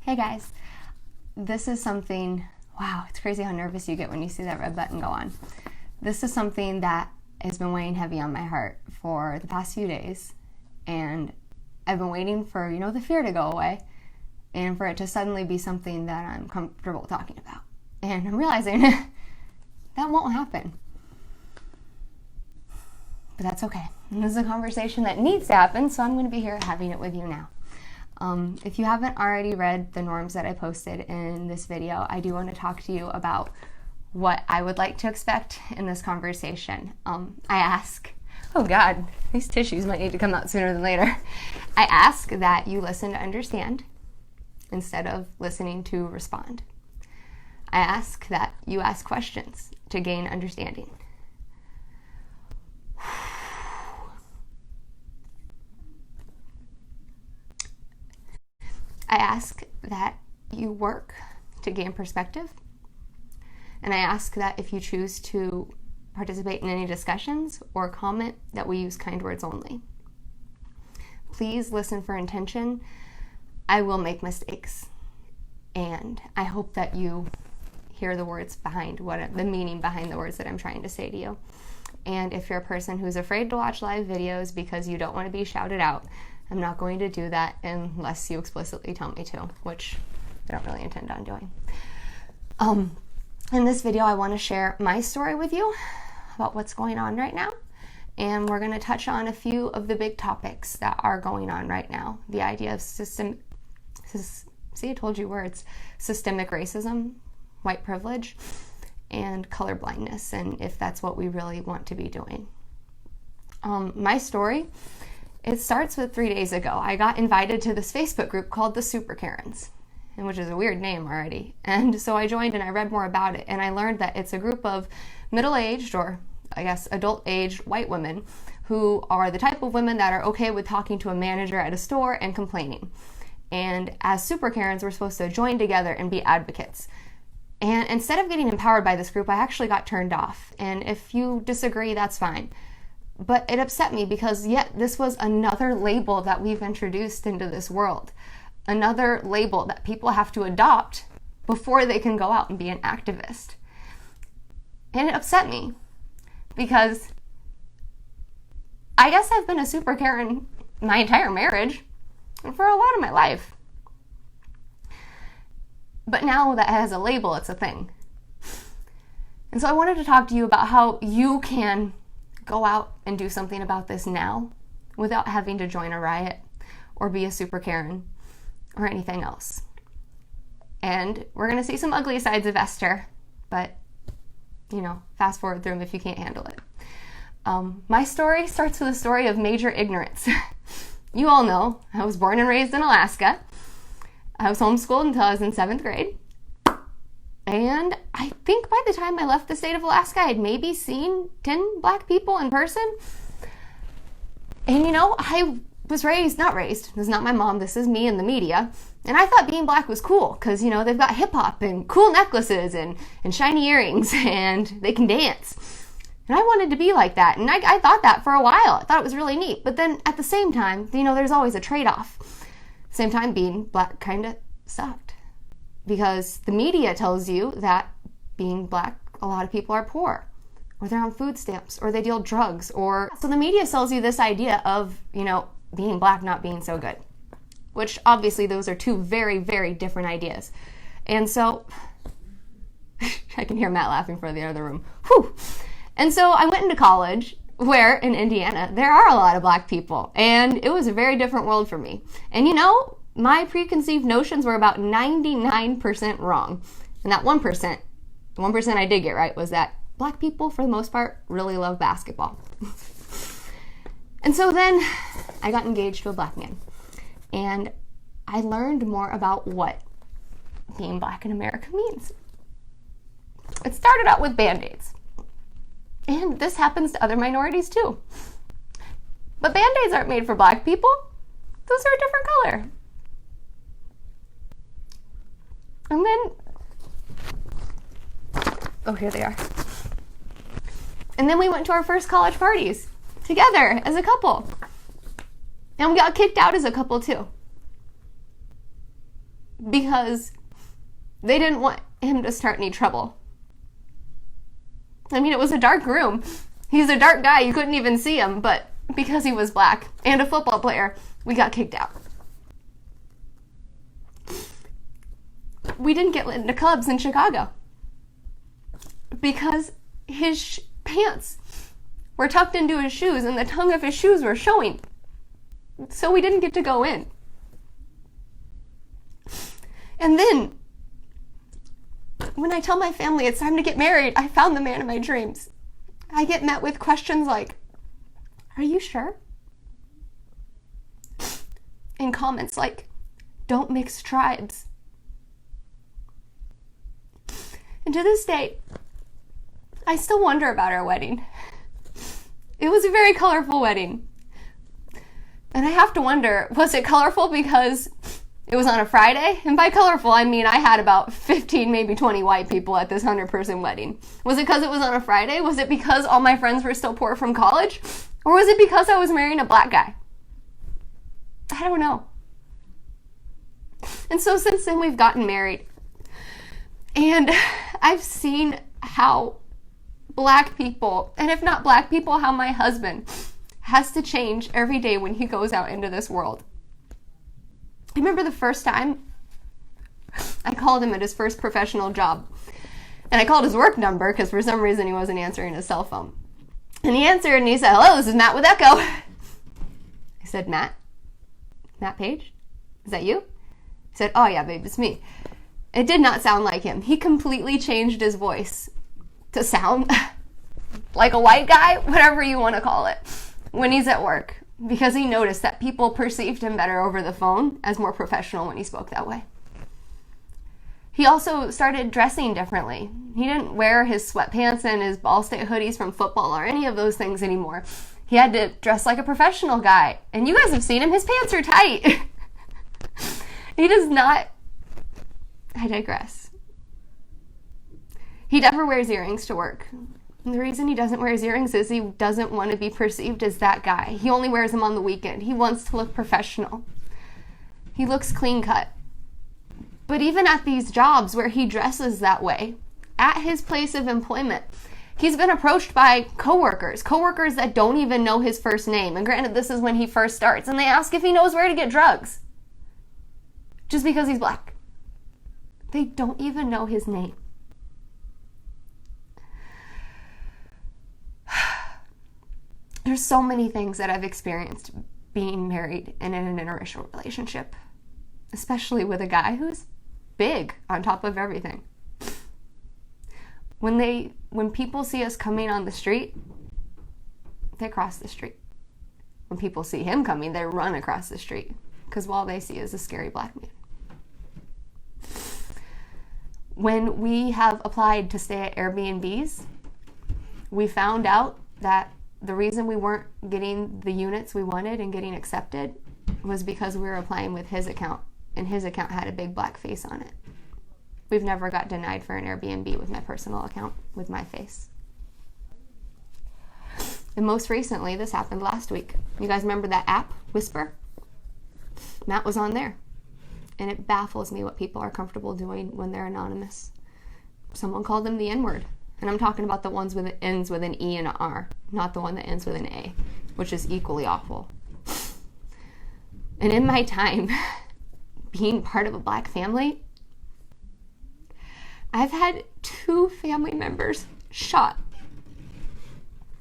Hey guys, this is something, wow, it's crazy how nervous you get when you see that red button go on. This is something that has been weighing heavy on my heart for the past few days, and I've been waiting for, the fear to go away and for it to suddenly be something that I'm comfortable talking about. And I'm realizing that won't happen. But that's okay. And this is a conversation that needs to happen, so I'm going to be here having it with you now. If you haven't already read the norms that I posted in this video, I do want to talk to you about what I would like to expect in this conversation. I ask, oh God, these tissues might need to come out sooner than later. I ask that you listen to understand instead of listening to respond. I ask that you ask questions to gain understanding. I ask that you work to gain perspective, and I ask that if you choose to participate in any discussions or comment, that we use kind words only. Please listen for intention. I will make mistakes, and I hope that you hear the words behind the meaning behind the words that I'm trying to say to you. And if you're a person who's afraid to watch live videos because you don't want to be shouted out, I'm not going to do that unless you explicitly tell me to, which I don't really intend on doing. In this video, I want to share my story with you about what's going on right now. And we're going to touch on a few of the big topics that are going on right now. The idea of systemic racism, white privilege, and colorblindness, and if that's what we really want to be doing. My story, it starts with 3 days ago. I got invited to this Facebook group called the Super Karens, which is a weird name already. And so I joined and I read more about it, and I learned that it's a group of middle-aged, or I guess adult-aged white women who are the type of women that are okay with talking to a manager at a store and complaining. And as Super Karens, we're supposed to join together and be advocates. And instead of getting empowered by this group, I actually got turned off. And if you disagree, that's fine. But it upset me because yet this was another label that we've introduced into this world. Another label that people have to adopt before they can go out and be an activist. And it upset me because I guess I've been a Super Karen my entire marriage and for a lot of my life. But now that it has a label, it's a thing. And so I wanted to talk to you about how you can go out and do something about this now without having to join a riot or be a Super Karen or anything else. And we're going to see some ugly sides of Esther, but, fast forward through them if you can't handle it. My story starts with a story of major ignorance. You all know I was born and raised in Alaska. I was homeschooled until I was in 7th grade. And I think by the time I left the state of Alaska, I'd maybe seen 10 black people in person. And I was not raised. This is not my mom. This is me in the media. And I thought being black was cool because, they've got hip hop and cool necklaces and shiny earrings and they can dance. And I wanted to be like that. And I thought that for a while. I thought it was really neat. But then at the same time, there's always a trade-off. Same time, being black kind of sucked. Because the media tells you that being black, a lot of people are poor, or they're on food stamps, or they deal drugs, so the media sells you this idea of, being black not being so good, which obviously those are two very, very different ideas. And so, I can hear Matt laughing from the other room. Whew. And so I went into college, where in Indiana, there are a lot of black people, and it was a very different world for me. And my preconceived notions were about 99% wrong. And that 1%, the 1% I did get right was that black people, for the most part, really love basketball. And so then I got engaged to a black man. And I learned more about what being black in America means. It started out with Band-Aids. And this happens to other minorities too. But Band-Aids aren't made for black people. Those are a different color. And then, oh, here they are. And then we went to our first college parties together as a couple. And we got kicked out as a couple too. because they didn't want him to start any trouble. I mean, it was a dark room. He's a dark guy. You couldn't even see him, but because he was black and a football player, we got kicked out. We didn't get into clubs in Chicago because his pants were tucked into his shoes and the tongue of his shoes were showing. So we didn't get to go in. And then, when I tell my family it's time to get married, I found the man of my dreams, I get met with questions like, "Are you sure?" And comments like, "Don't mix tribes." And to this day, I still wonder about our wedding. It was a very colorful wedding. And I have to wonder, was it colorful because it was on a Friday? And by colorful, I mean I had about 15, maybe 20 white people at this 100-person wedding. Was it because it was on a Friday? Was it because all my friends were still poor from college? Or was it because I was marrying a black guy? I don't know. And so since then, we've gotten married. And I've seen how black people, and if not black people, how my husband has to change every day when he goes out into this world. I remember the first time I called him at his first professional job. And I called his work number because for some reason he wasn't answering his cell phone. And he answered and he said, "Hello, this is Matt with Echo." I said, Matt Page? Is that you? He said, "Oh yeah, babe, it's me." It did not sound like him. He completely changed his voice to sound like a white guy, whatever you want to call it, when he's at work, because he noticed that people perceived him better over the phone as more professional when he spoke that way. He also started dressing differently. He didn't wear his sweatpants and his Ball State hoodies from football or any of those things anymore. He had to dress like a professional guy. And you guys have seen him. His pants are tight. He does not... I digress. He never wears earrings to work. And the reason he doesn't wear his earrings is he doesn't want to be perceived as that guy. He only wears them on the weekend. He wants to look professional. He looks clean cut. But even at these jobs where he dresses that way, at his place of employment, he's been approached by coworkers that don't even know his first name. And granted, this is when he first starts. And they ask if he knows where to get drugs. Just because he's black. They don't even know his name. There's so many things that I've experienced being married and in an interracial relationship, especially with a guy who's big on top of everything. When people see us coming on the street, they cross the street. When people see him coming, they run across the street because all they see is a scary black man. When we have applied to stay at Airbnbs, we found out that the reason we weren't getting the units we wanted and getting accepted was because we were applying with his account, and his account had a big black face on it. We've never got denied for an Airbnb with my personal account with my face. And most recently, this happened last week. You guys remember that app, Whisper? Matt was on there. And it baffles me what people are comfortable doing when they're anonymous. Someone called them the N-word. And I'm talking about the ones that ends with an E and an R, not the one that ends with an A, which is equally awful. And in my time being part of a black family, I've had 2 family members shot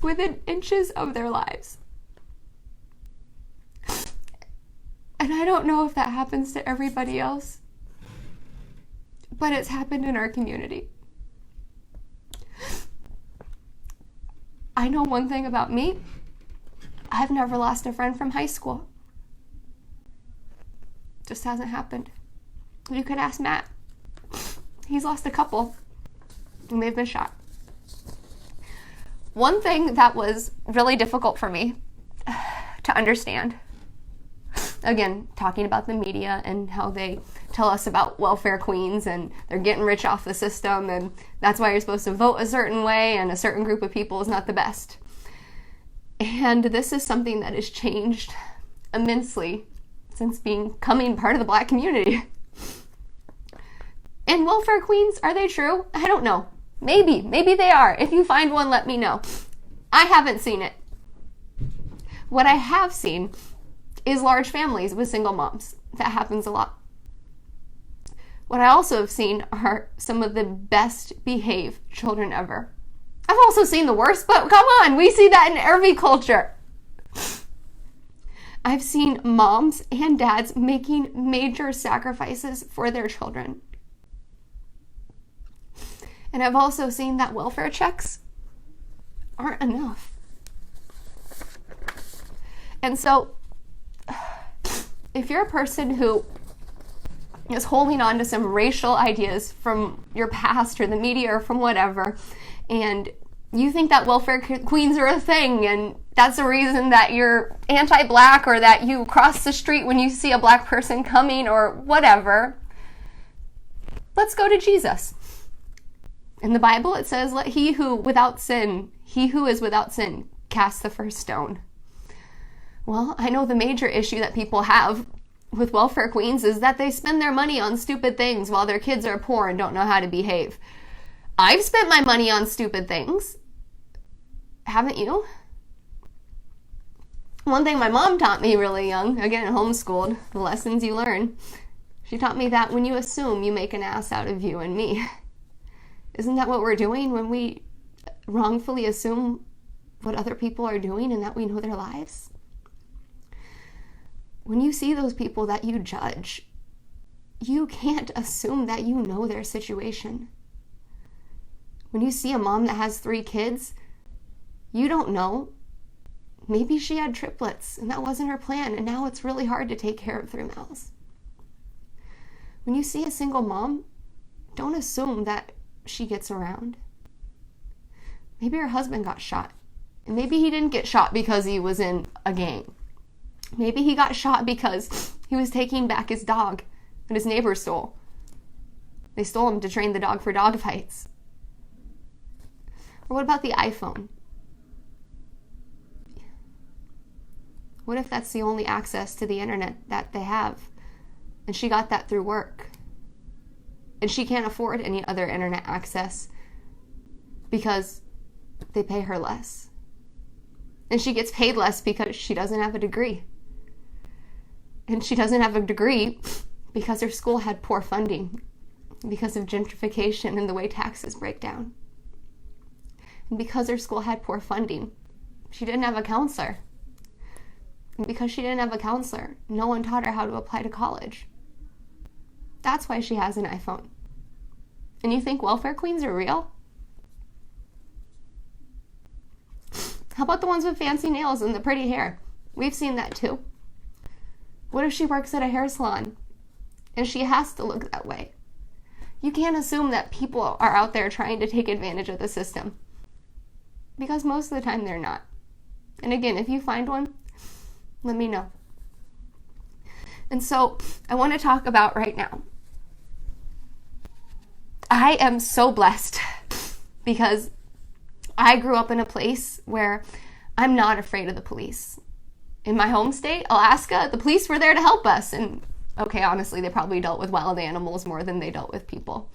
within inches of their lives. And I don't know if that happens to everybody else, but it's happened in our community. I know one thing about me. I've never lost a friend from high school. Just hasn't happened. You could ask Matt. He's lost a couple, and they've been shot. One thing that was really difficult for me to understand, again, talking about the media and how they tell us about welfare queens and they're getting rich off the system and that's why you're supposed to vote a certain way and a certain group of people is not the best. And this is something that has changed immensely since becoming part of the black community. And welfare queens, are they true? I don't know. Maybe they are. If you find one, let me know. I haven't seen it. What I have seen is large families with single moms. That happens a lot. What I also have seen are some of the best behaved children ever. I've also seen the worst, but come on, we see that in every culture. I've seen moms and dads making major sacrifices for their children. And I've also seen that welfare checks aren't enough. And so, if you're a person who is holding on to some racial ideas from your past or the media or from whatever, and you think that welfare queens are a thing, and that's the reason that you're anti-black or that you cross the street when you see a black person coming or whatever, let's go to Jesus. In the Bible, it says, let he who is without sin, cast the first stone. Well, I know the major issue that people have with welfare queens is that they spend their money on stupid things while their kids are poor and don't know how to behave. I've spent my money on stupid things. Haven't you? One thing my mom taught me really young, again, homeschooled, the lessons you learn. She taught me that when you assume, you make an ass out of you and me. Isn't that what we're doing when we wrongfully assume what other people are doing and that we know their lives? When you see those people that you judge, you can't assume that you know their situation. When you see a mom that has 3 kids, you don't know. Maybe she had triplets and that wasn't her plan, and now it's really hard to take care of 3 mouths. When you see a single mom, don't assume that she gets around. Maybe her husband got shot, and maybe he didn't get shot because he was in a gang. Maybe he got shot because he was taking back his dog that his neighbor stole. They stole him to train the dog for dog fights. Or what about the iPhone? What if that's the only access to the internet that they have? And she got that through work. And she can't afford any other internet access because they pay her less. And she gets paid less because she doesn't have a degree. And she doesn't have a degree because her school had poor funding, because of gentrification and the way taxes break down. And because her school had poor funding, she didn't have a counselor. And because she didn't have a counselor, no one taught her how to apply to college. That's why she has an iPhone. And you think welfare queens are real? How about the ones with fancy nails and the pretty hair? We've seen that too. What if she works at a hair salon and she has to look that way? You can't assume that people are out there trying to take advantage of the system, because most of the time they're not. And again, if you find one, let me know. And so I want to talk about right now. I am so blessed because I grew up in a place where I'm not afraid of the police. In my home state, Alaska, the police were there to help us. And okay, honestly, they probably dealt with wild animals more than they dealt with people.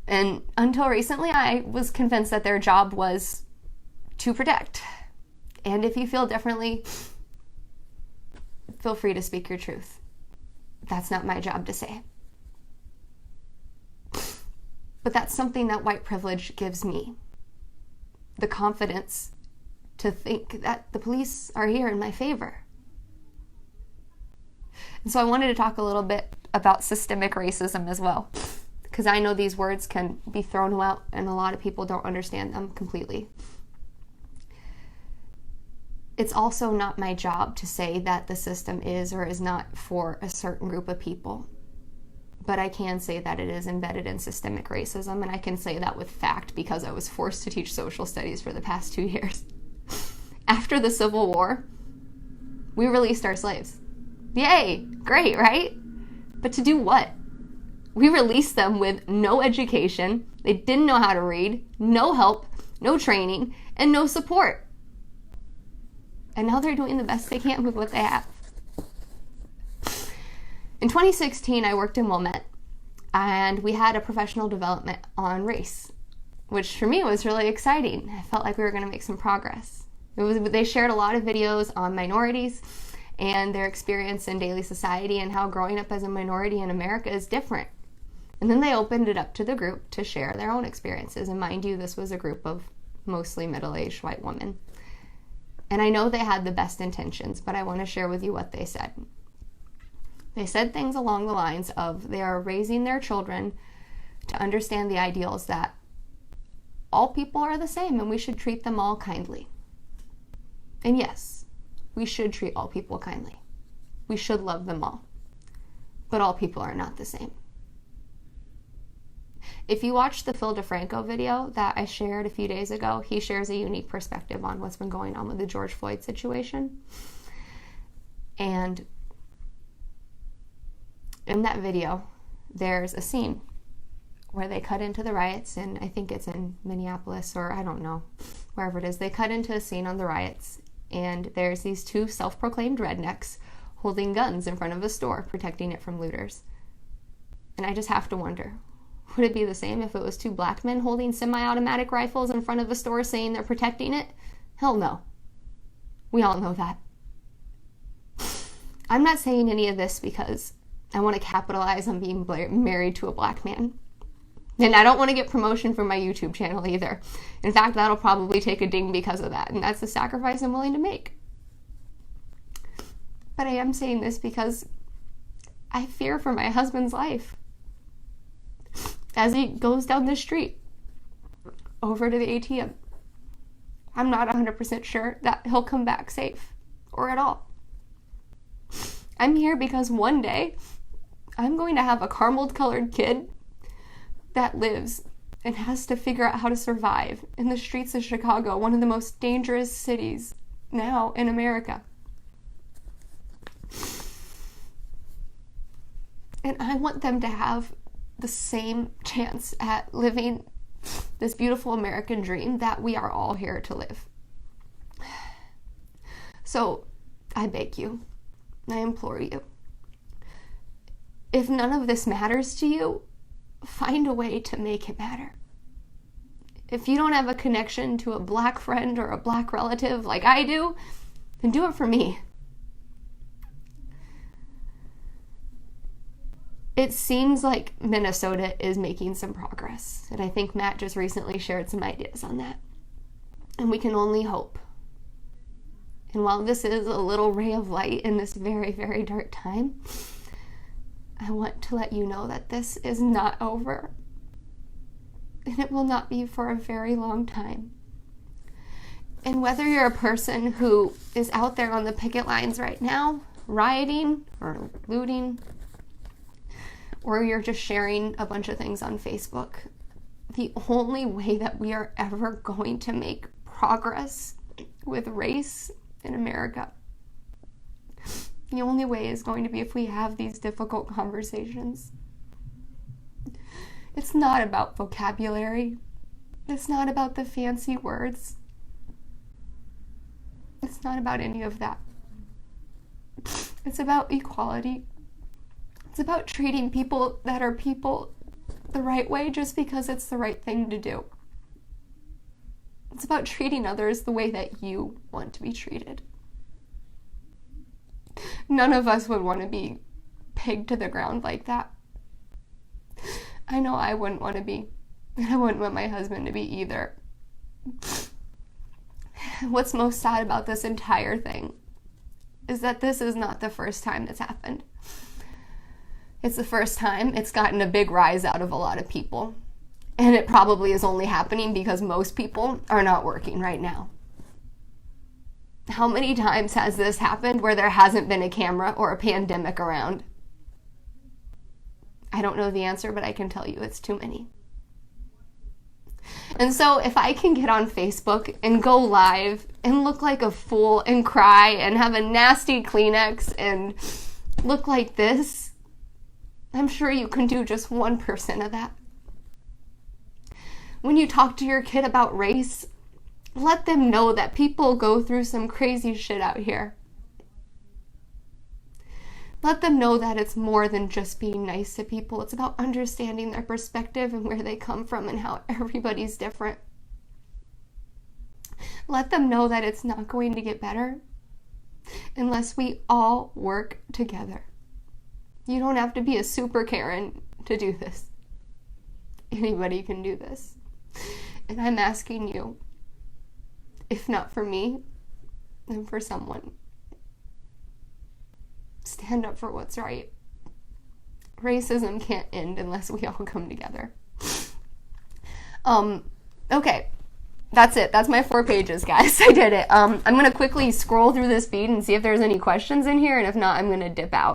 And until recently, I was convinced that their job was to protect. And if you feel differently, feel free to speak your truth. That's not my job to say. But that's something that white privilege gives me. The confidence to think that the police are here in my favor. And so I wanted to talk a little bit about systemic racism as well, because I know these words can be thrown out and a lot of people don't understand them completely. It's also not my job to say that the system is or is not for a certain group of people. But I can say that it is embedded in systemic racism, and I can say that with fact because I was forced to teach social studies for the past 2 years. After the Civil War, we released our slaves. Yay! Great, right? But to do what? We released them with no education, they didn't know how to read, no help, no training, and no support. And now they're doing the best they can with what they have. In 2016, I worked in Wilmette, and we had a professional development on race, which for me was really exciting. I felt like we were going to make some progress. They shared a lot of videos on minorities and their experience in daily society and how growing up as a minority in America is different. And then they opened it up to the group to share their own experiences. And mind you, this was a group of mostly middle-aged white women. And I know they had the best intentions, but I want to share with you what they said. They said things along the lines of they are raising their children to understand the ideals that all people are the same and we should treat them all kindly. And yes, we should treat all people kindly. We should love them all. But all people are not the same. If you watch the Phil DeFranco video that I shared a few days ago, he shares a unique perspective on what's been going on with the George Floyd situation. And in that video, there's a scene where they cut into the riots, and I think it's in Minneapolis, or I don't know, wherever it is. They cut into a scene on the riots, and there's these two self-proclaimed rednecks holding guns in front of a store, protecting it from looters. And I just have to wonder, would it be the same if it was two black men holding semi-automatic rifles in front of a store saying they're protecting it? Hell no. We all know that. I'm not saying any of this because I want to capitalize on being married to a black man. And I don't want to get promotion for my YouTube channel either. In fact, that'll probably take a ding because of that. And that's the sacrifice I'm willing to make. But I am saying this because I fear for my husband's life. As he goes down the street over to the ATM, I'm not 100% sure that he'll come back safe or at all. I'm here because one day I'm going to have a caramel-colored kid that lives and has to figure out how to survive in the streets of Chicago, one of the most dangerous cities now in America. And I want them to have the same chance at living this beautiful American dream that we are all here to live. So I beg you, I implore you, if none of this matters to you, find a way to make it matter. If you don't have a connection to a black friend or a black relative like I do, then do it for me. It seems like Minnesota is making some progress, and I think Matt just recently shared some ideas on that. And we can only hope. And while this is a little ray of light in this very, very dark time, I want to let you know that this is not over. And it will not be for a very long time. And whether you're a person who is out there on the picket lines right now, rioting or looting, or you're just sharing a bunch of things on Facebook, the only way that we are ever going to make progress with race in America, the only way is going to be if we have these difficult conversations. It's not about vocabulary. It's not about the fancy words. It's not about any of that. It's about equality. It's about treating people that are people the right way just because it's the right thing to do. It's about treating others the way that you want to be treated. None of us would want to be pegged to the ground like that. I know I wouldn't want to be, and I wouldn't want my husband to be either. What's most sad about this entire thing is that this is not the first time that's happened. It's the first time it's gotten a big rise out of a lot of people. And it probably is only happening because most people are not working right now. How many times has this happened where there hasn't been a camera or a pandemic around? I don't know the answer, but I can tell you it's too many. And so if I can get on Facebook and go live and look like a fool and cry and have a nasty Kleenex and look like this, I'm sure you can do just 1% of that. When you talk to your kid about race, let them know that people go through some crazy shit out here. Let them know that it's more than just being nice to people. It's about understanding their perspective and where they come from and how everybody's different. Let them know that it's not going to get better unless we all work together. You don't have to be a super Karen to do this. Anybody can do this. And I'm asking you, if not for me, then for someone. Stand up for what's right. Racism can't end unless we all come together. Okay. That's it. That's my 4 pages, guys. I did it. I'm going to quickly scroll through this feed and see if there's any questions in here, and if not, I'm going to dip out.